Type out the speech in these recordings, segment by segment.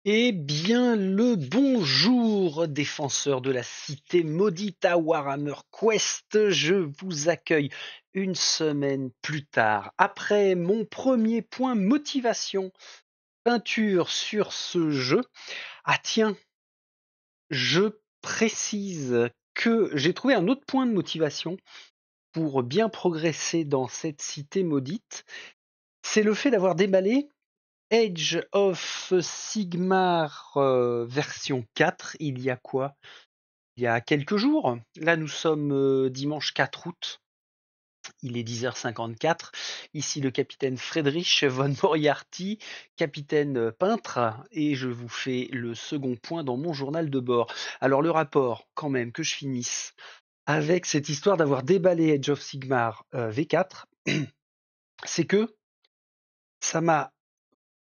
Eh bien, le bonjour, défenseurs de la cité maudite à Warhammer Quest. Je vous accueille une semaine plus tard. Après mon premier point motivation, peinture sur ce jeu. Ah tiens, je précise que j'ai trouvé un autre point de motivation pour bien progresser dans cette cité maudite. C'est le fait d'avoir déballé Age of Sigmar version 4, il y a quoi? Il y a quelques jours. Là, nous sommes dimanche 4 août. Il est 10h54. Ici le capitaine Friedrich von Moriarty, capitaine peintre, et je vous fais le second point dans mon journal de bord. Alors le rapport, quand même, que je finisse avec cette histoire d'avoir déballé Age of Sigmar V4, c'est que ça m'a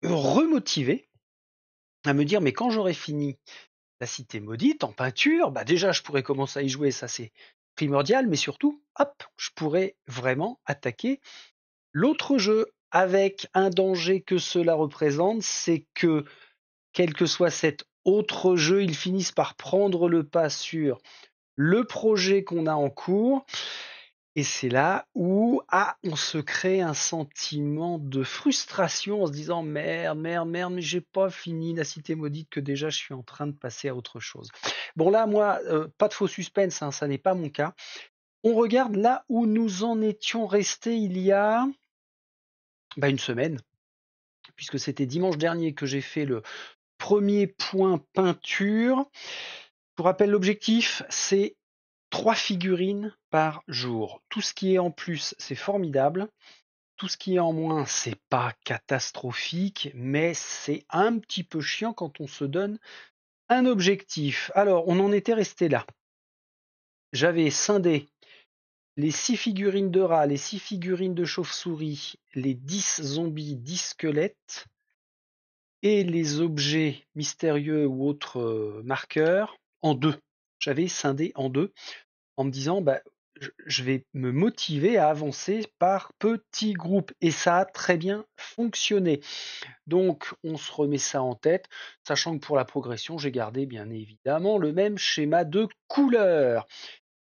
remotivé à me dire, mais quand j'aurai fini la cité maudite en peinture, bah déjà je pourrais commencer à y jouer, ça c'est primordial, mais surtout, hop, je pourrais vraiment attaquer l'autre jeu avec un danger que cela représente, c'est que quel que soit cet autre jeu, ils finissent par prendre le pas sur le projet qu'on a en cours. Et c'est là où on se crée un sentiment de frustration en se disant merde, merde, merde, mais j'ai pas fini la cité maudite que déjà je suis en train de passer à autre chose. Bon là, moi, pas de faux suspense, hein, ça n'est pas mon cas. On regarde là où nous en étions restés il y a une semaine, puisque c'était dimanche dernier que j'ai fait le premier point peinture. Je vous rappelle l'objectif, c'est 3 figurines par jour. Tout ce qui est en plus, c'est formidable. Tout ce qui est en moins, c'est pas catastrophique, mais c'est un petit peu chiant quand on se donne un objectif. Alors, on en était resté là. J'avais scindé les 6 figurines de rats, les 6 figurines de chauve-souris, les 10 zombies, 10 squelettes et les objets mystérieux ou autres marqueurs en deux. J'avais scindé en deux en me disant, je vais me motiver à avancer par petits groupes. Et ça a très bien fonctionné. Donc, on se remet ça en tête, sachant que pour la progression, j'ai gardé bien évidemment le même schéma de couleurs.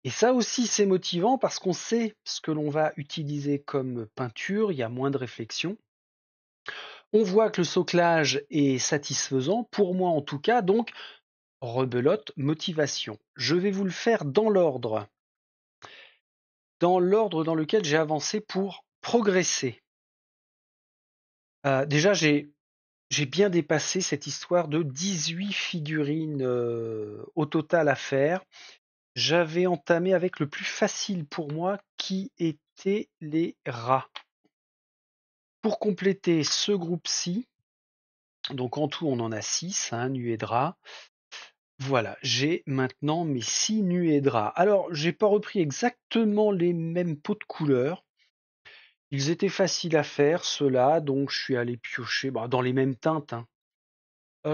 Et ça aussi, c'est motivant parce qu'on sait ce que l'on va utiliser comme peinture, il y a moins de réflexion. On voit que le soclage est satisfaisant, pour moi en tout cas, donc rebelote, motivation. Je vais vous le faire dans l'ordre dans lequel j'ai avancé pour progresser. Déjà, j'ai bien dépassé cette histoire de 18 figurines au total à faire. J'avais entamé avec le plus facile pour moi qui étaient les rats. Pour compléter ce groupe-ci, donc en tout on en a 6, nuées de rats. Voilà, j'ai maintenant mes 6 nuées de rats. Alors, j'ai pas repris exactement les mêmes pots de couleur. Ils étaient faciles à faire, ceux-là, donc je suis allé piocher dans les mêmes teintes.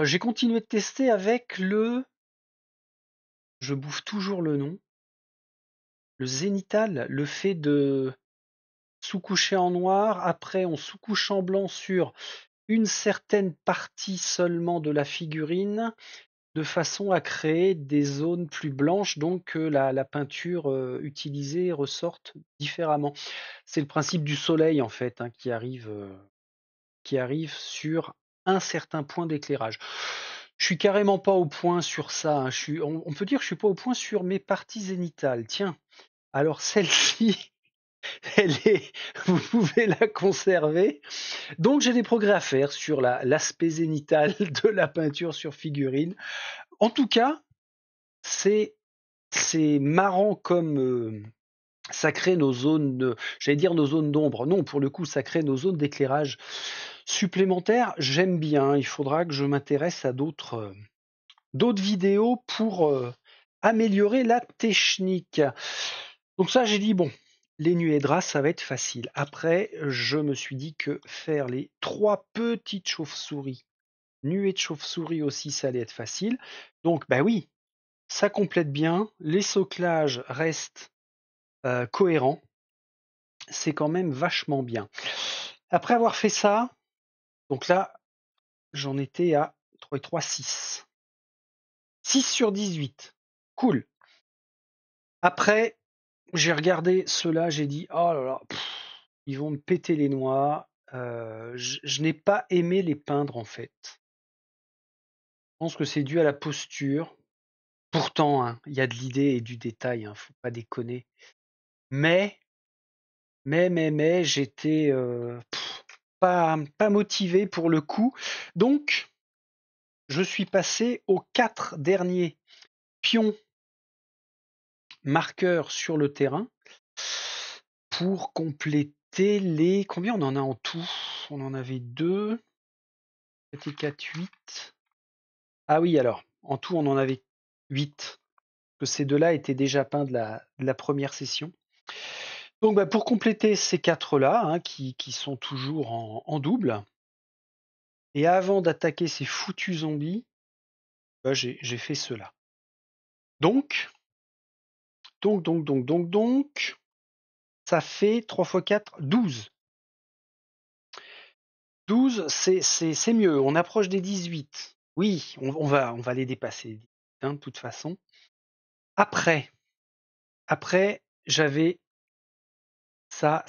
J'ai continué de tester avec je bouffe toujours le nom, le zénital, le fait de sous-coucher en noir, après on sous-couche en blanc sur une certaine partie seulement de la figurine, de façon à créer des zones plus blanches, donc que la peinture utilisée ressorte différemment. C'est le principe du soleil en fait qui arrive sur un certain point d'éclairage. Je suis carrément pas au point sur ça. On peut dire que je suis pas au point sur mes parties zénitales. Tiens, alors celle-ci, vous pouvez la conserver. Donc j'ai des progrès à faire sur l'aspect zénital de la peinture sur figurine. En tout cas, c'est marrant comme ça crée nos zones, j'allais dire nos zones d'ombre. Non, pour le coup, ça crée nos zones d'éclairage supplémentaires. J'aime bien. Il faudra que je m'intéresse à d'autres vidéos pour améliorer la technique. Donc ça, j'ai dit, bon, les nuées de rats, ça va être facile. Après, je me suis dit que faire les 3 petites chauves-souris, nuées de chauves-souris aussi, ça allait être facile. Donc, oui, ça complète bien. Les soclages restent cohérents. C'est quand même vachement bien. Après avoir fait ça, donc là, j'en étais à 3 et 3, 6. 6 sur 18. Cool. Après, j'ai regardé ceux-là, j'ai dit, oh là là, ils vont me péter les noix. Je n'ai pas aimé les peindre en fait. Je pense que c'est dû à la posture. Pourtant, hein, il y a de l'idée et du détail, hein, faut pas déconner. Mais j'étais pas motivé pour le coup. Donc, je suis passé aux 4 derniers pions marqueurs sur le terrain pour compléter les... Combien on en a en tout? On en avait 2, 7 et 4, 8. Ah oui, alors, en tout, on en avait 8. Que ces deux-là étaient déjà peints de la première session. Donc, bah, pour compléter ces 4-là, hein, qui sont toujours en double, et avant d'attaquer ces foutus zombies, bah, j'ai fait cela. Donc, ça fait 3 x 4, 12. 12, c'est mieux. On approche des 18. Oui, on va les dépasser, hein, de toute façon. Après, j'avais ça.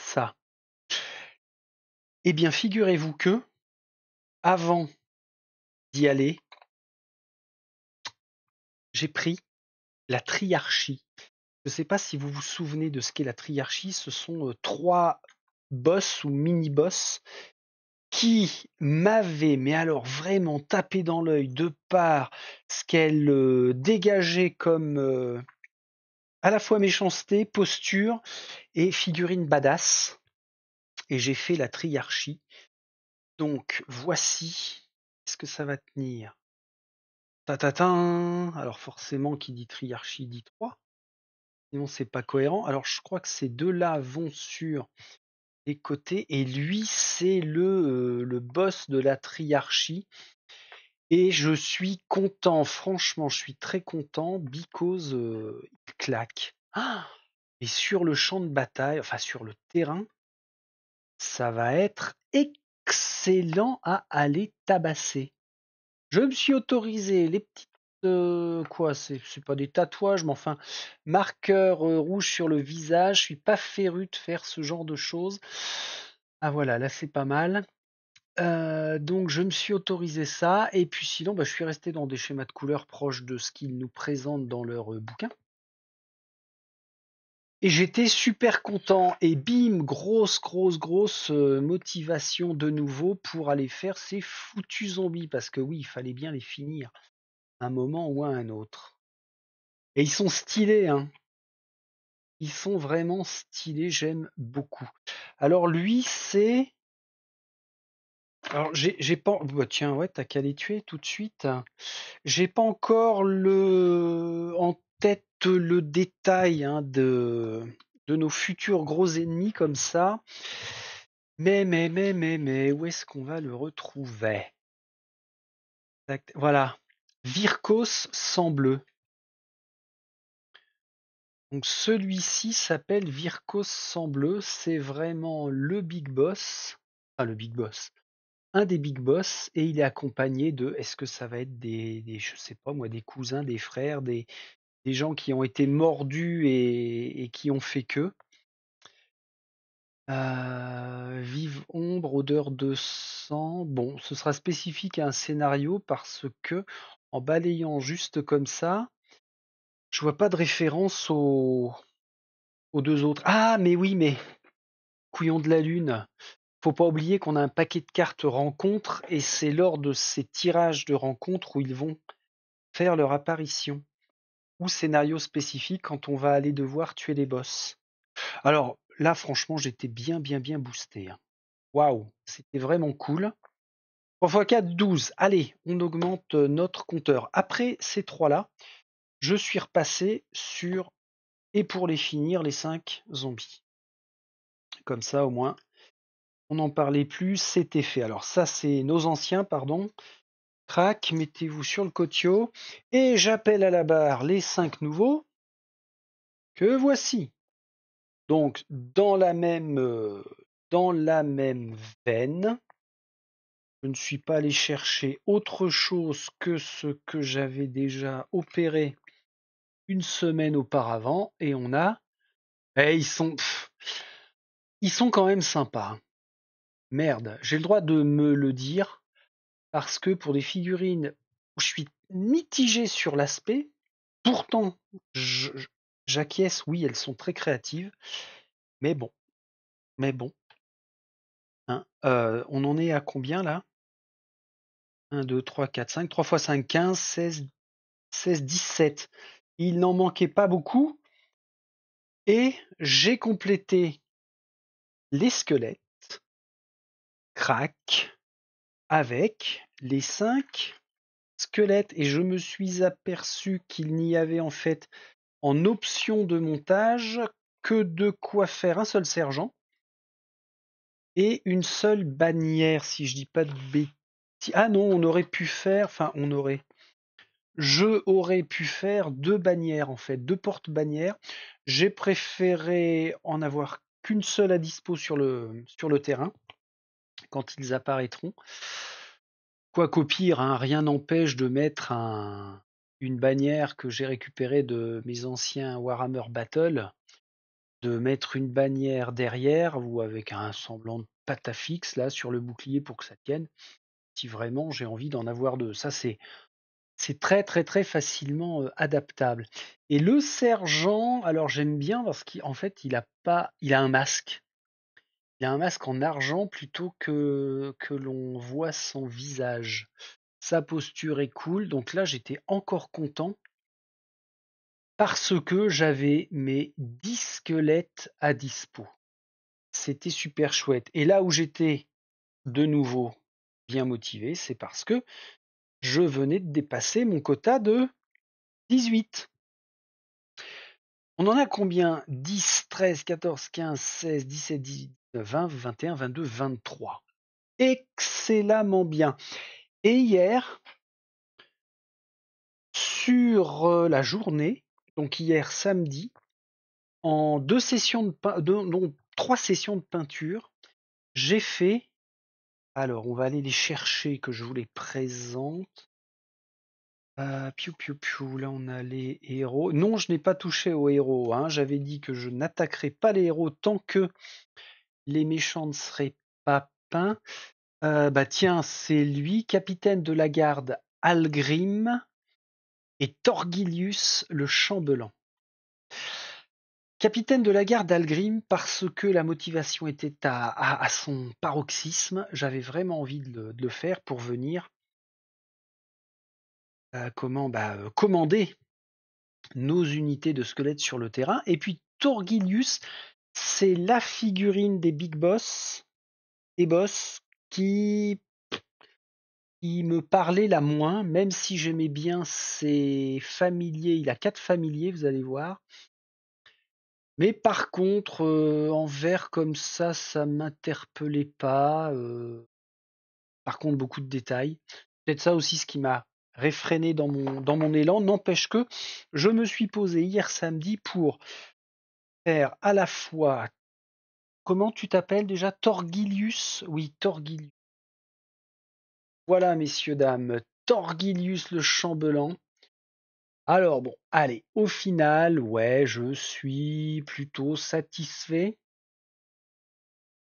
Eh bien, figurez-vous que, avant d'y aller, j'ai pris la triarchie. Je ne sais pas si vous vous souvenez de ce qu'est la triarchie. Ce sont 3 boss ou mini-boss qui m'avaient, mais alors vraiment tapé dans l'œil de par ce qu'elle dégageait comme à la fois méchanceté, posture et figurine badass. Et j'ai fait la triarchie. Donc voici. Est-ce que ça va tenir? Tatatin. Alors forcément, qui dit triarchie dit 3. Sinon, c'est pas cohérent. Alors je crois que ces deux-là vont sur les côtés. Et lui, c'est le boss de la triarchie. Et je suis content, franchement, je suis très content because il claque. Ah, et sur le champ de bataille, enfin sur le terrain, ça va être excellent à aller tabasser. Je me suis autorisé les petites quoi, c'est pas des tatouages, mais enfin marqueurs rouges sur le visage. Je suis pas féru de faire ce genre de choses. Ah voilà, là c'est pas mal. Donc je me suis autorisé ça et puis sinon, bah, je suis resté dans des schémas de couleurs proches de ce qu'ils nous présentent dans leur bouquin. Et j'étais super content et bim, grosse motivation de nouveau pour aller faire ces foutus zombies parce que oui, il fallait bien les finir un moment ou à un autre. Et ils sont stylés, hein. Ils sont vraiment stylés, j'aime beaucoup. Alors lui, c'est... Alors j'ai pas... Bah, tiens, ouais, t'as qu'à les tuer tout de suite. J'ai pas encore en tête le détail, hein, de nos futurs gros ennemis comme ça. Mais, où est-ce qu'on va le retrouver? Voilà. Virkos sang bleu. Donc celui-ci s'appelle Virkos sang bleu. C'est vraiment le big boss. Enfin, le big boss. Un des big boss. Et il est accompagné de... Est-ce que ça va être je sais pas moi, des cousins, des frères, des gens qui ont été mordus et qui ont fait que. Vive ombre, odeur de sang. Bon, ce sera spécifique à un scénario parce que, en balayant juste comme ça, je vois pas de référence aux deux autres. Ah, mais oui, mais couillon de la lune. Faut pas oublier qu'on a un paquet de cartes rencontres et c'est lors de ces tirages de rencontres où ils vont faire leur apparition. Ou scénario spécifique quand on va aller devoir tuer les boss. Alors là, franchement, j'étais bien boosté, hein. Waouh, c'était vraiment cool. 3 x 4, 12. Allez, on augmente notre compteur. Après ces trois-là, je suis repassé sur, et pour les finir, les 5 zombies. Comme ça, au moins, on n'en parlait plus, c'était fait. Alors ça, c'est nos anciens, pardon. Crac, mettez-vous sur le cotio. Et j'appelle à la barre les 5 nouveaux que voici. Donc, dans la même veine, Je ne suis pas allé chercher autre chose que ce que j'avais déjà opéré une semaine auparavant et on a. Eh, ils sont quand même sympas, hein. Merde, j'ai le droit de me le dire parce que pour des figurines où je suis mitigé sur l'aspect, pourtant j'acquiesce, oui, elles sont très créatives, mais bon, mais bon, hein, on en est à combien là? 1, 2, 3, 4, 5, 3 fois 5, 15, 16, 17. Il n'en manquait pas beaucoup et j'ai complété les squelettes, crac, avec les 5 squelettes et je me suis aperçu qu'il n'y avait en fait en option de montage que de quoi faire un seul sergent et une seule bannière, si je dis pas de bêtises. Ah non, on aurait pu faire, enfin on aurait. Je aurais pu faire 2 bannières en fait, 2 porte-bannières. J'ai préféré en avoir qu'une seule à dispo sur le terrain, quand ils apparaîtront. Quoiqu'au pire, hein, rien n'empêche de mettre une bannière que j'ai récupérée de mes anciens Warhammer Battle, de mettre une bannière derrière ou avec un semblant de patafix là sur le bouclier pour que ça tienne, si vraiment j'ai envie d'en avoir 2. Ça c'est très, très, très facilement, adaptable et le sergent, alors j'aime bien parce qu'en fait, il a un masque. Il a un masque en argent plutôt que l'on voit son visage. Sa posture est cool, donc là, j'étais encore content parce que j'avais mes 10 squelettes à dispo. C'était super chouette et là où j'étais de nouveau bien motivé, c'est parce que je venais de dépasser mon quota de 18. On en a combien? 10, 13, 14, 15, 16, 17, 18, 19, 20, 21, 22, 23. Excellemment bien. Et hier, sur la journée, donc hier samedi, en 3 sessions de peinture, j'ai fait. Alors, on va aller les chercher, que je vous les présente. Piou piou piou, là on a les héros. Non, je n'ai pas touché aux héros, hein. J'avais dit que je n'attaquerais pas les héros tant que les méchants ne seraient pas peints. Bah tiens, c'est lui, capitaine de la garde Algrim et Torgilius le chambellan. Capitaine de la garde Algrim parce que la motivation était à son paroxysme. J'avais vraiment envie de le faire pour venir commander nos unités de squelettes sur le terrain. Et puis Torgilius, c'est la figurine des big boss et boss qui me parlait la moins, même si j'aimais bien ses familiers. Il a 4 familiers, vous allez voir. Mais par contre, en vert comme ça m'interpellait pas. Par contre, beaucoup de détails. Peut-être ça aussi ce qui m'a réfréné dans mon élan. N'empêche que je me suis posé hier samedi pour faire à la fois. Comment tu t'appelles déjà? Torgilius? Oui, Torgilius. Voilà, messieurs, dames, Torgilius le chambellan. Alors bon, allez, au final, ouais, je suis plutôt satisfait,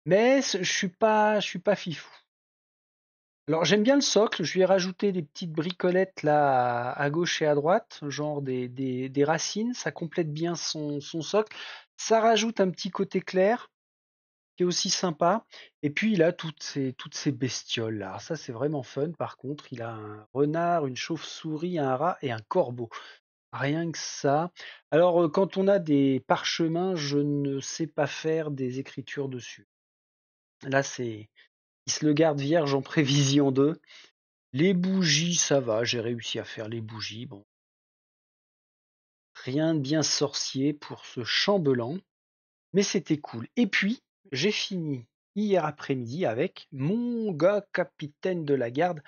mais je suis pas fifou. Alors j'aime bien le socle, je lui ai rajouté des petites bricolettes là à gauche et à droite, genre des racines, ça complète bien son socle. Ça rajoute un petit côté clair, qui est aussi sympa. Et puis il a toutes ces bestioles là. Ça c'est vraiment fun. Par contre, il a un renard, une chauve-souris, un rat et un corbeau. Rien que ça. Alors quand on a des parchemins, je ne sais pas faire des écritures dessus. Là il se le garde vierge en prévision d'eux. Les bougies, ça va, j'ai réussi à faire les bougies. Bon, rien de bien sorcier pour ce chambellan, mais c'était cool. Et puis, j'ai fini hier après-midi avec mon gars capitaine de la garde,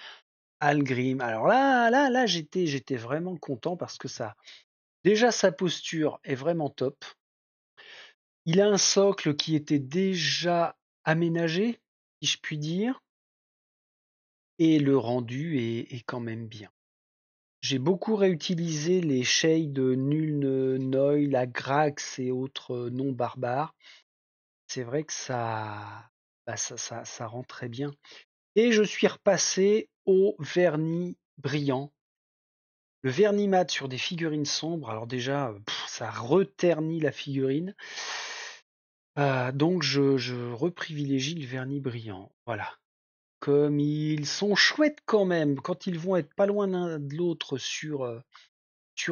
Algrim. Alors là, j'étais vraiment content parce que déjà sa posture est vraiment top. Il a un socle qui était déjà aménagé, si je puis dire. et le rendu est quand même bien. J'ai beaucoup réutilisé les shades Nuln Noil, la Grax et autres noms barbares. C'est vrai que ça rend très bien. Et je suis repassé au vernis brillant. Le vernis mat sur des figurines sombres, alors déjà, ça reternit la figurine. Donc je reprivilégie le vernis brillant. Voilà. Comme ils sont chouettes quand même, quand ils vont être pas loin l'un de l'autre sur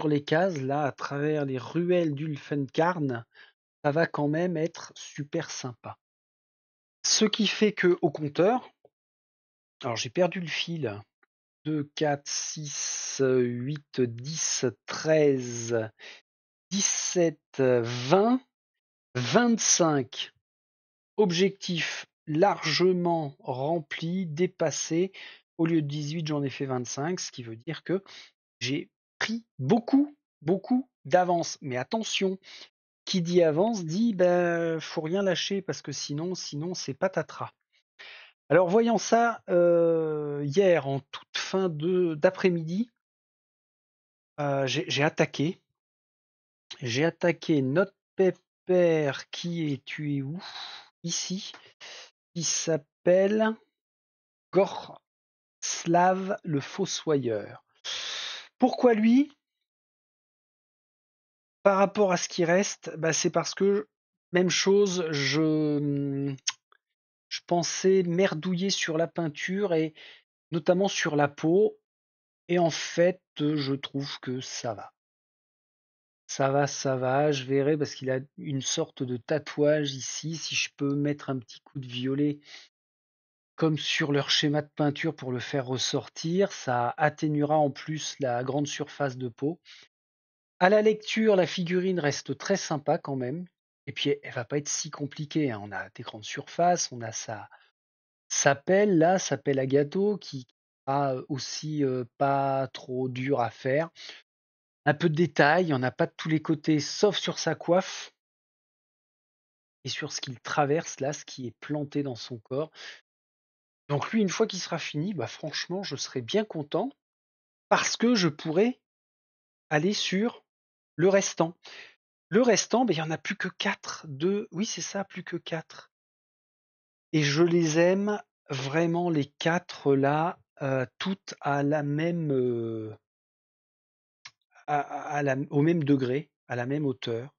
les cases, là, à travers les ruelles d'Ulfenkarn, ça va quand même être super sympa. Ce qui fait que au compteur, alors j'ai perdu le fil. 2, 4, 6, 8, 10, 13, 17, 20, 25 objectifs largement remplis, dépassés. Au lieu de 18, j'en ai fait 25, ce qui veut dire que j'ai pris beaucoup, beaucoup d'avance. Mais attention, qui dit avance dit ben faut rien lâcher parce que sinon c'est patatras. Alors voyant ça, hier en toute fin d'après-midi, j'ai attaqué. J'ai attaqué notre pépère qui est tué où? Ici, qui s'appelle Gorslav le Fossoyeur. Pourquoi lui? Par rapport à ce qui reste, bah, c'est parce que, même chose, je pensais merdouiller sur la peinture et notamment sur la peau. Et en fait, je trouve que ça va. Ça va, je verrai parce qu'il a une sorte de tatouage ici. Si je peux mettre un petit coup de violet comme sur leur schéma de peinture pour le faire ressortir, ça atténuera en plus la grande surface de peau. À la lecture, la figurine reste très sympa quand même. Et puis elle va pas être si compliquée, hein. On a des grandes surfaces, on a sa pelle là, sa pelle à gâteau qui sera aussi pas trop dur à faire. Un peu de détail, il n'y en a pas de tous les côtés, sauf sur sa coiffe et sur ce qu'il traverse là, ce qui est planté dans son corps. Donc lui, une fois qu'il sera fini, bah franchement, je serai bien content parce que je pourrai aller sur le restant. Le restant, bah, il y en a plus que 4 oui, c'est ça, plus que 4. Et je les aime vraiment les 4 là, toutes à la même, au même degré, à la même hauteur.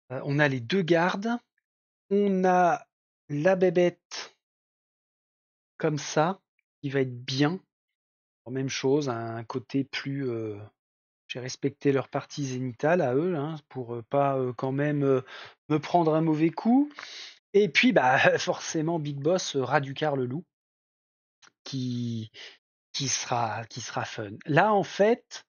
On a les 2 gardes, on a la bébête comme ça, qui va être bien. Même chose, un côté plus, j'ai respecté leur partie zénitale à eux, hein, pour pas quand même me prendre un mauvais coup. Et puis, bah, forcément, Big Boss, Raducar le loup, qui, qui sera fun. Là, en fait,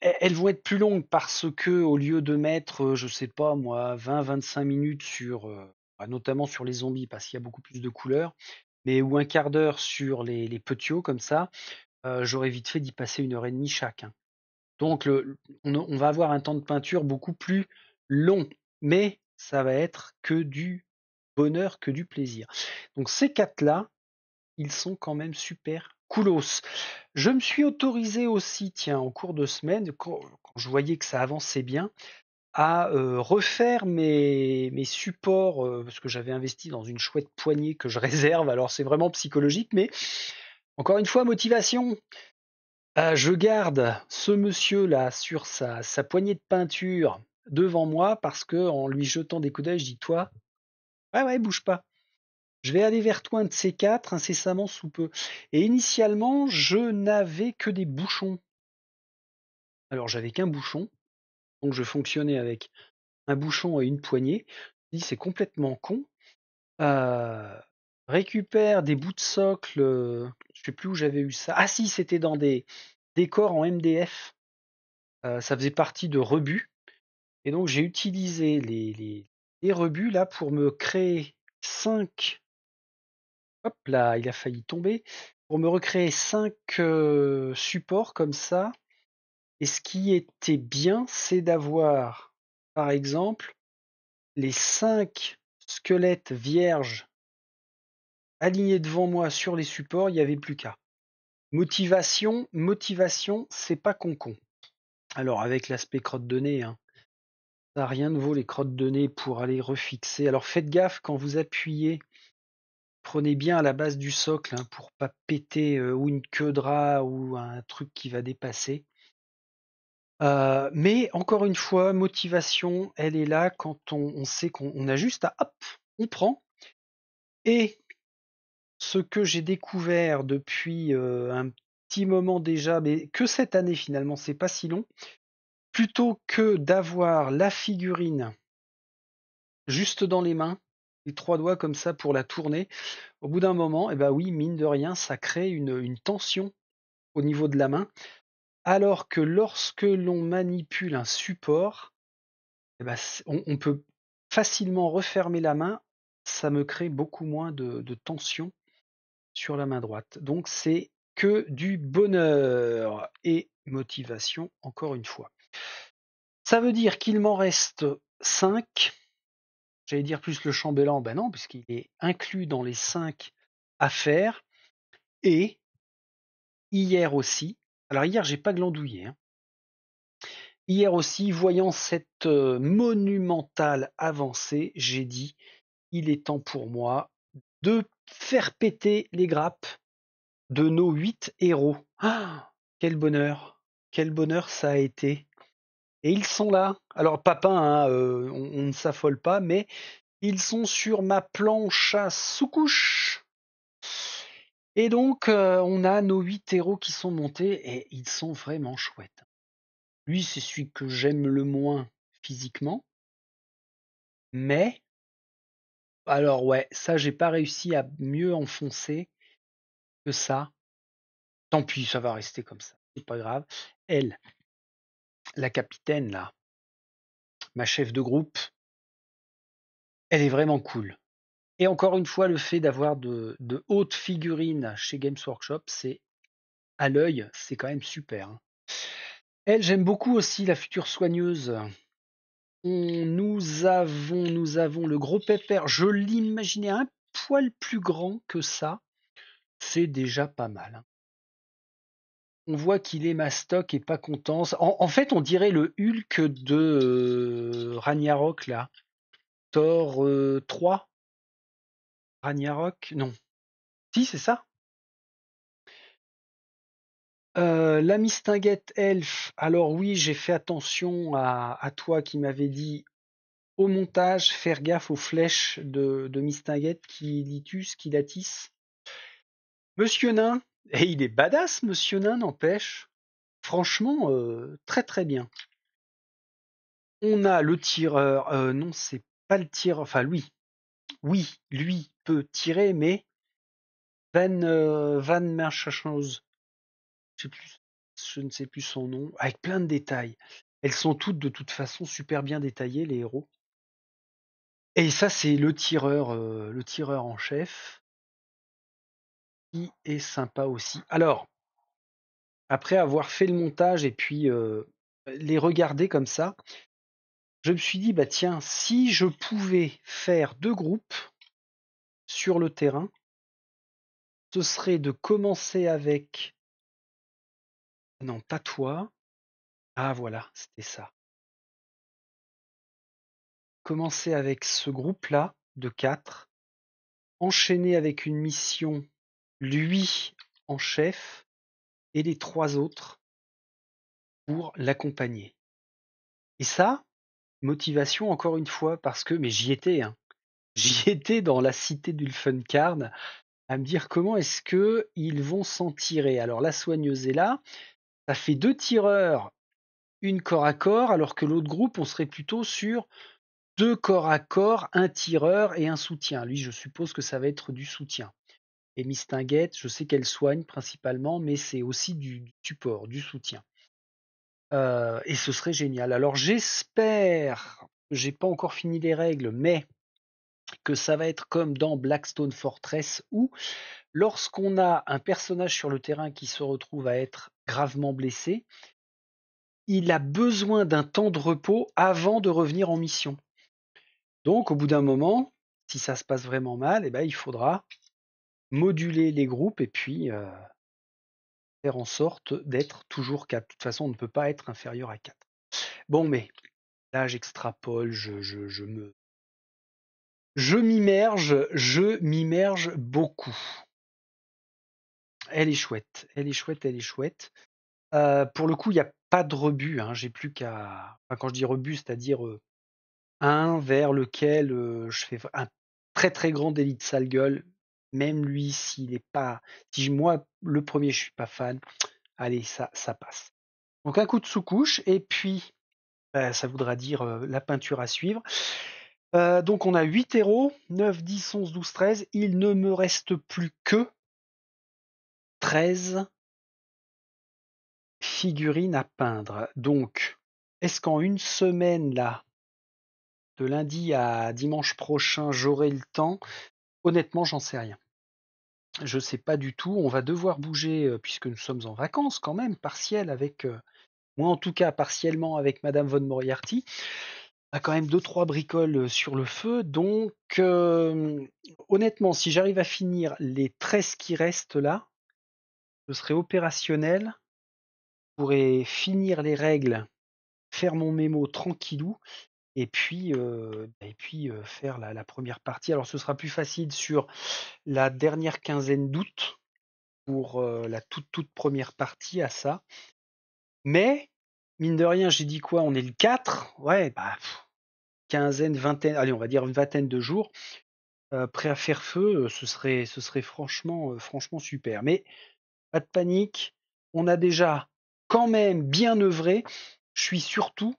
elles vont être plus longues parce que au lieu de mettre, je sais pas moi, 20-25 minutes sur, notamment sur les zombies, parce qu'il y a beaucoup plus de couleurs, mais ou un quart d'heure sur les petios comme ça, j'aurais vite fait d'y passer 1 heure et demie chaque, hein. Donc on va avoir un temps de peinture beaucoup plus long, mais ça va être que du bonheur, que du plaisir. Donc ces 4 là, ils sont quand même super coolos. Je me suis autorisé aussi, tiens, en cours de semaine, quand je voyais que ça avançait bien, à refaire mes supports, parce que j'avais investi dans une chouette poignée que je réserve. Alors c'est vraiment psychologique, mais encore une fois, motivation. Je garde ce monsieur-là sur sa poignée de peinture devant moi parce que en lui jetant des coups d'œil, je dis toi, ouais, ouais, bouge pas. Je vais aller vers toi un de ces 4 incessamment sous peu. Et initialement, je n'avais que des bouchons. Alors j'avais qu'un bouchon, donc je fonctionnais avec un bouchon et une poignée. Je dis c'est complètement con. Heu, Récupère des bouts de socle, je sais plus où j'avais eu ça. Ah si, c'était dans des décors en MDF. Ça faisait partie de rebuts et donc j'ai utilisé les rebuts là pour me créer 5. Hop là, il a failli tomber. Pour me recréer 5 supports comme ça. Et ce qui était bien, c'est d'avoir, par exemple, les 5 squelettes vierges aligné devant moi sur les supports, il n'y avait plus qu'à. Motivation, c'est pas concon. Alors avec l'aspect crotte de nez, hein, ça rien ne vaut les crottes de nez pour aller refixer. Alors faites gaffe quand vous appuyez, prenez bien à la base du socle hein, pour pas péter ou une queue de rat ou un truc qui va dépasser. Mais encore une fois, motivation, elle est là quand on sait qu'on a juste à hop, on prend. Et ce que j'ai découvert depuis un petit moment déjà, mais que cette année finalement, c'est pas si long, plutôt que d'avoir la figurine juste dans les mains, les 3 doigts comme ça pour la tourner, au bout d'un moment, eh ben oui, mine de rien, ça crée une tension au niveau de la main, alors que lorsque l'on manipule un support, eh ben, on peut facilement refermer la main, ça me crée beaucoup moins de tension sur la main droite. Donc c'est que du bonheur et motivation, encore une fois. Ça veut dire qu'il m'en reste 5. J'allais dire plus le chambellan, ben non, puisqu'il est inclus dans les 5 à faire. Et hier aussi, alors hier j'ai pas glandouillé, hein. Hier aussi, voyant cette monumentale avancée, j'ai dit, il est temps pour moi de faire péter les grappes de nos 8 héros. Ah, quel bonheur ça a été. Et ils sont là. Alors papin, hein, on ne s'affole pas, mais ils sont sur ma planche à sous-couche. Et donc, on a nos 8 héros qui sont montés et ils sont vraiment chouettes. Lui, c'est celui que j'aime le moins physiquement. Mais, alors ouais, ça, j'ai pas réussi à mieux enfoncer que ça. Tant pis, ça va rester comme ça. C'est pas grave. Elle, la capitaine, là, ma chef de groupe, elle est vraiment cool. Et encore une fois, le fait d'avoir de hautes figurines chez Games Workshop, c'est à l'œil, c'est quand même super, hein. Elle, j'aime beaucoup aussi la future soigneuse. Nous avons le gros pépère. Je l'imaginais un poil plus grand que ça. C'est déjà pas mal, hein. On voit qu'il est mastoc et pas content. En fait, on dirait le Hulk de Ragnarok, là. Thor 3. Ragnarok? Non. Si, c'est ça. La Mistinguette Elf. Alors oui, j'ai fait attention à toi qui m'avais dit au montage, faire gaffe aux flèches de Mistinguette qui litus, qui latissent. Monsieur Nain, et il est badass, Monsieur Nain, n'empêche. Franchement, très très bien. On a le tireur, non, c'est pas le tireur, enfin oui, lui peut tirer, mais Van Merchachose, je ne sais plus son nom, avec plein de détails. Elles sont toutes de toute façon super bien détaillées, les héros. Et ça, c'est le tireur en chef, qui est sympa aussi. Alors, après avoir fait le montage et puis les regarder comme ça, je me suis dit, bah tiens, si je pouvais faire 2 groupes sur le terrain, ce serait de commencer avec... Non, pas toi. Ah voilà, c'était ça. Commencer avec ce groupe-là de 4, enchaîner avec une mission, lui en chef, et les 3 autres pour l'accompagner. Et ça, motivation encore une fois, parce que, mais j'y étais, hein. J'y étais dans la cité d'Ulfenkarn à me dire comment est-ce que ils vont s'en tirer. Alors la soigneuse est là, ça fait 2 tireurs, une corps à corps, alors que l'autre groupe, on serait plutôt sur 2 corps à corps, un tireur et un soutien. Lui, je suppose que ça va être du soutien. Et Mistinguette, je sais qu'elle soigne principalement, mais c'est aussi du support, du soutien. Et ce serait génial. Alors j'espère, j'ai pas encore fini les règles, mais que ça va être comme dans Blackstone Fortress où lorsqu'on a un personnage sur le terrain qui se retrouve à être gravement blessé, il a besoin d'un temps de repos avant de revenir en mission. Donc au bout d'un moment, si ça se passe vraiment mal, eh ben, il faudra moduler les groupes et puis faire en sorte d'être toujours 4. De toute façon, on ne peut pas être inférieur à 4. Bon, mais là, j'extrapole, je m'immerge beaucoup. Elle est chouette, elle est chouette, elle est chouette. Pour le coup, il n'y a pas de rebut, hein. J'ai plus qu'à. Enfin, quand je dis rebut, c'est-à-dire un vers lequel je fais un très très grand délit de sale gueule. Même lui, s'il est pas. Si moi, le premier, je suis pas fan, allez, ça passe. Donc un coup de sous-couche, et puis ça voudra dire la peinture à suivre. Donc on a 8 héros, 9, 10, 11, 12, 13. Il ne me reste plus que 13 figurines à peindre. Donc, est-ce qu'en une semaine, là, de lundi à dimanche prochain, j'aurai le temps? Honnêtement, j'en sais rien. Je sais pas du tout. On va devoir bouger, puisque nous sommes en vacances quand même, partielles avec, moi en tout cas partiellement avec Madame Von Moriarty. On a quand même deux trois bricoles sur le feu. Donc, honnêtement, si j'arrive à finir les 13 qui restent là, je serai opérationnel. Je pourrai finir les règles, faire mon mémo tranquillou, et puis, faire la première partie. Alors, ce sera plus facile sur la dernière quinzaine d'août pour la toute première partie à ça. Mais, mine de rien, j'ai dit quoi? On est le 4. Ouais, bah, quinzaine, vingtaine, allez, on va dire une vingtaine de jours. Prêt à faire feu, ce serait franchement super. Mais pas de panique, on a déjà quand même bien œuvré. Je suis surtout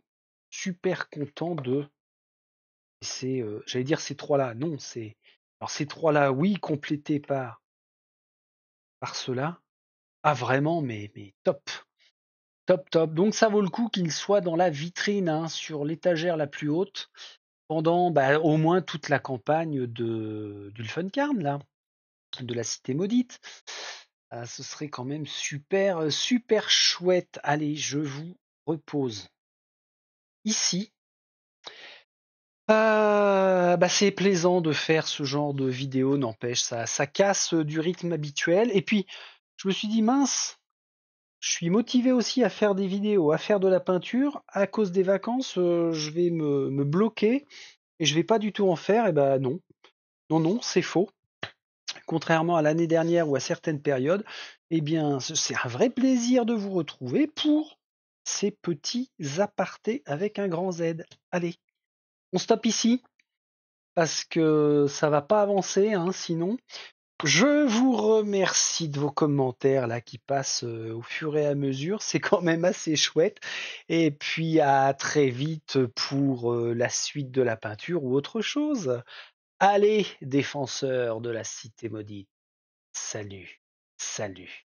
super content de j'allais dire ces trois-là. Non, alors ces trois-là, oui, complétés par ceux-là. Ah vraiment, mais top, top, top. Donc ça vaut le coup qu'ils soient dans la vitrine, hein, sur l'étagère la plus haute, pendant au moins toute la campagne d'Ulfencarn, là, de la Cité Maudite. Ce serait quand même super, super chouette. Allez, je vous repose ici. C'est plaisant de faire ce genre de vidéo, n'empêche, ça casse du rythme habituel. Et puis, je me suis dit, mince, je suis motivé aussi à faire des vidéos, à faire de la peinture. À cause des vacances, je vais me bloquer et je vais pas du tout en faire. Et ben non, non, non, c'est faux. Contrairement à l'année dernière ou à certaines périodes, eh bien, c'est un vrai plaisir de vous retrouver pour ces petits apartés avec un grand Z. Allez, on stoppe ici parce que ça va pas avancer, hein, sinon. Je vous remercie de vos commentaires là qui passent au fur et à mesure, c'est quand même assez chouette. Et puis à très vite pour la suite de la peinture ou autre chose. Allez, défenseurs de la cité maudite. Salut, salut.